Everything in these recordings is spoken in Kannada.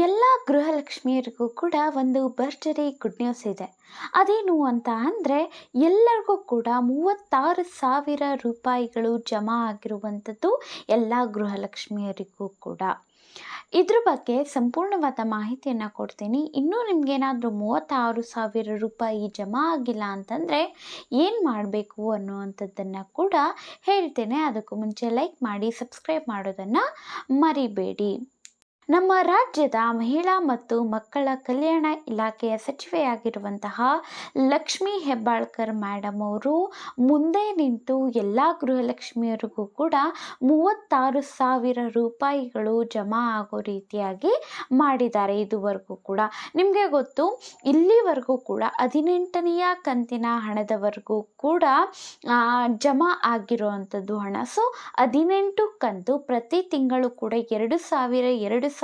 ಎಲ್ಲ ಗೃಹಲಕ್ಷ್ಮಿಯರಿಗೂ ಕೂಡ ಒಂದು ಭರ್ಜರಿ ಗುಡ್ ನ್ಯೂಸ್ ಇದೆ. ಅದೇನು ಅಂತ ಅಂದರೆ, ಎಲ್ಲರಿಗೂ ಕೂಡ 36,000 ರೂಪಾಯಿಗಳು ಜಮಾ ಆಗಿರುವಂಥದ್ದು ಎಲ್ಲ ಗೃಹಲಕ್ಷ್ಮಿಯರಿಗೂ ಕೂಡ. ಇದ್ರ ಬಗ್ಗೆ ಸಂಪೂರ್ಣವಾದ ಮಾಹಿತಿಯನ್ನು ಕೊಡ್ತೀನಿ. ಇನ್ನೂ ನಿಮಗೇನಾದರೂ 36,000 ರೂಪಾಯಿ ಜಮಾ ಆಗಿಲ್ಲ ಅಂತಂದರೆ ಏನು ಮಾಡಬೇಕು ಅನ್ನುವಂಥದ್ದನ್ನು ಕೂಡ ಹೇಳ್ತೇನೆ. ಅದಕ್ಕೂ ಮುಂಚೆ ಲೈಕ್ ಮಾಡಿ, ಸಬ್ಸ್ಕ್ರೈಬ್ ಮಾಡೋದನ್ನು ಮರಿಬೇಡಿ. ನಮ್ಮ ರಾಜ್ಯದ ಮಹಿಳಾ ಮತ್ತು ಮಕ್ಕಳ ಕಲ್ಯಾಣ ಇಲಾಖೆಯ ಸಚಿವೆಯಾಗಿರುವಂತಹ ಲಕ್ಷ್ಮೀ ಹೆಬ್ಬಾಳ್ಕರ್ ಮೇಡಮ್ ಅವರು ಮುಂದೆ ನಿಂತು ಎಲ್ಲ ಗೃಹಲಕ್ಷ್ಮಿಯರಿಗೂ ಕೂಡ 36,000 ರೂಪಾಯಿಗಳು ಜಮಾ ಆಗೋ ರೀತಿಯಾಗಿ ಮಾಡಿದ್ದಾರೆ. ಇದುವರೆಗೂ ಕೂಡ ನಿಮಗೆ ಗೊತ್ತು, ಇಲ್ಲಿವರೆಗೂ ಕೂಡ 18ನೆಯ ಕಂತಿನ ಹಣದವರೆಗೂ ಕೂಡ ಜಮಾ ಆಗಿರುವಂಥದ್ದು ಹಣ. ಸೊ 18 ಕಂತು ಪ್ರತಿ ತಿಂಗಳು ಕೂಡ 2,000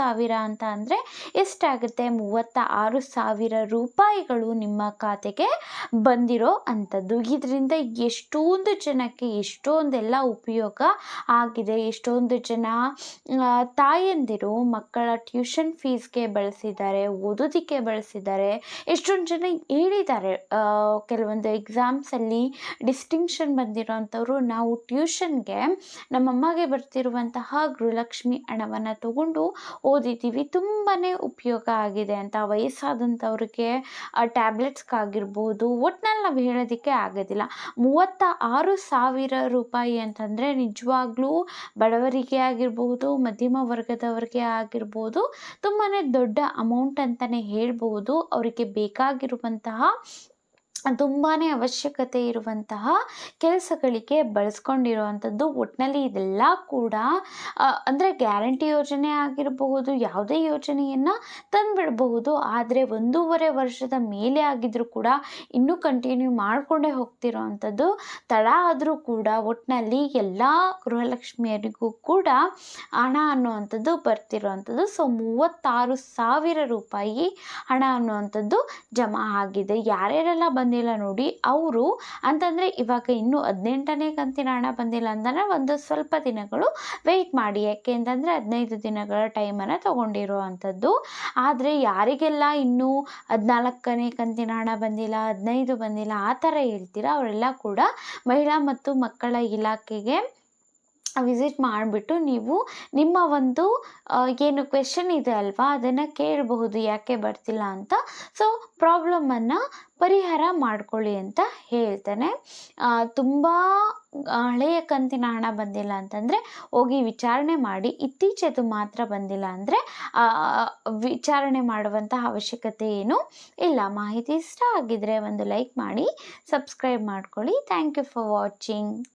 ಅಂತ ಅಂದರೆ ಎಷ್ಟಾಗುತ್ತೆ? 36,000 ರೂಪಾಯಿಗಳು ನಿಮ್ಮ ಖಾತೆಗೆ ಬಂದಿರೋ ಅಂಥದ್ದು. ಇದರಿಂದ ಎಷ್ಟೊಂದು ಜನಕ್ಕೆ ಎಷ್ಟೊಂದೆಲ್ಲ ಉಪಯೋಗ ಆಗಿದೆ. ಎಷ್ಟೊಂದು ಜನ ತಾಯಂದಿರು ಮಕ್ಕಳ ಟ್ಯೂಷನ್ ಫೀಸ್ಗೆ ಬಳಸಿದ್ದಾರೆ, ಓದೋದಕ್ಕೆ ಬಳಸಿದ್ದಾರೆ. ಎಷ್ಟೊಂದು ಜನ ಹೇಳಿದ್ದಾರೆ, ಕೆಲವೊಂದು ಎಕ್ಸಾಮ್ಸಲ್ಲಿ ಡಿಸ್ಟಿಂಕ್ಷನ್ ಬಂದಿರೋಂಥವ್ರು, ನಾವು ಟ್ಯೂಷನ್ಗೆ ನಮ್ಮಮ್ಮಗೆ ಬರ್ತಿರುವಂತಹ ಗೃಹಲಕ್ಷ್ಮಿ ಹಣವನ್ನು ತಗೊಂಡು ಓದಿದ್ದೀವಿ, ತುಂಬಾ ಉಪಯೋಗ ಆಗಿದೆ ಅಂತ. ವಯಸ್ಸಾದಂಥವ್ರಿಗೆ ಟ್ಯಾಬ್ಲೆಟ್ಸ್ಗಾಗಿರ್ಬೋದು, ಒಟ್ನಲ್ಲಿ ನಾವು ಹೇಳೋದಕ್ಕೆ ಆಗೋದಿಲ್ಲ. 36,000 ರೂಪಾಯಿ ಅಂತಂದರೆ ನಿಜವಾಗ್ಲೂ ಬಡವರಿಗೆ ಆಗಿರ್ಬೋದು, ಮಧ್ಯಮ ವರ್ಗದವರಿಗೆ ಆಗಿರ್ಬೋದು, ತುಂಬಾ ದೊಡ್ಡ ಅಮೌಂಟ್ ಅಂತಲೇ ಹೇಳ್ಬೋದು. ಅವರಿಗೆ ಬೇಕಾಗಿರುವಂತಹ ತುಂಬಾ ಅವಶ್ಯಕತೆ ಇರುವಂತಹ ಕೆಲಸಗಳಿಗೆ ಬಳಸ್ಕೊಂಡಿರುವಂಥದ್ದು. ಒಟ್ಟಿನಲ್ಲಿ ಇದೆಲ್ಲ ಕೂಡ ಅಂದರೆ ಗ್ಯಾರಂಟಿ ಯೋಜನೆ ಆಗಿರಬಹುದು, ಯಾವುದೇ ಯೋಜನೆಯನ್ನು ತಂದುಬಿಡಬಹುದು. ಆದರೆ 1.5 ವರ್ಷದ ಮೇಲೆ ಆಗಿದ್ರೂ ಕೂಡ ಇನ್ನೂ ಕಂಟಿನ್ಯೂ ಮಾಡಿಕೊಂಡೇ ಹೋಗ್ತಿರೋ ಅಂಥದ್ದು. ತಡ ಆದರೂ ಕೂಡ ಒಟ್ಟಿನಲ್ಲಿ ಎಲ್ಲ ಗೃಹಲಕ್ಷ್ಮಿಯರಿಗೂ ಕೂಡ ಹಣ ಅನ್ನುವಂಥದ್ದು ಬರ್ತಿರೋವಂಥದ್ದು. ಸೊ 36,000 ರೂಪಾಯಿ ಹಣ ಅನ್ನುವಂಥದ್ದು ಜಮಾ ಆಗಿದೆ. ಯಾರ್ಯಾರೆಲ್ಲ ಬಂದಿಲ್ಲ ನೋಡಿ ಅವರು ಅಂತಂದರೆ, ಇವಾಗ ಇನ್ನೂ 18ನೇ ಕಂತಿನ ಹಣ ಬಂದಿಲ್ಲ ಅಂತಂದರೆ ಒಂದು ಸ್ವಲ್ಪ ದಿನಗಳು ವೆಯ್ಟ್ ಮಾಡಿ. ಯಾಕೆ ಅಂತಂದರೆ 15 ದಿನಗಳ ಟೈಮನ್ನು ತೊಗೊಂಡಿರೋ ಅಂಥದ್ದು. ಆದರೆ ಯಾರಿಗೆಲ್ಲ ಇನ್ನೂ 14ನೇ ಕಂತಿನ ಹಣ ಬಂದಿಲ್ಲ, 15 ಬಂದಿಲ್ಲ ಆ ಥರ ಹೇಳ್ತೀರಾ, ಅವರೆಲ್ಲ ಕೂಡ ಮಹಿಳಾ ಮತ್ತು ಮಕ್ಕಳ ಇಲಾಖೆಗೆ ವಿಸಿಟ್ ಮಾಡಿಬಿಟ್ಟು ನೀವು ನಿಮ್ಮ ಒಂದು ಏನು ಕ್ವೆಶನ್ ಇದೆ ಅಲ್ವಾ, ಅದನ್ನು ಕೇಳಬಹುದು, ಯಾಕೆ ಬರ್ತಿಲ್ಲ ಅಂತ. ಸೊ ಪ್ರಾಬ್ಲಮನ್ನು ಪರಿಹಾರ ಮಾಡ್ಕೊಳ್ಳಿ ಅಂತ ಹೇಳ್ತಾನೆ. ತುಂಬ ಹಳೆಯ ಕಂತಿನ ಹಣ ಬಂದಿಲ್ಲ ಅಂತಂದರೆ ಹೋಗಿ ವಿಚಾರಣೆ ಮಾಡಿ. ಇತ್ತೀಚೆದು ಮಾತ್ರ ಬಂದಿಲ್ಲ ಅಂದರೆ ವಿಚಾರಣೆ ಮಾಡುವಂತಹ ಅವಶ್ಯಕತೆ ಏನೂ ಇಲ್ಲ. ಮಾಹಿತಿ ಇಷ್ಟ ಆಗಿದ್ದರೆ ಒಂದು ಲೈಕ್ ಮಾಡಿ, ಸಬ್ಸ್ಕ್ರೈಬ್ ಮಾಡ್ಕೊಳ್ಳಿ. Thank you for watching.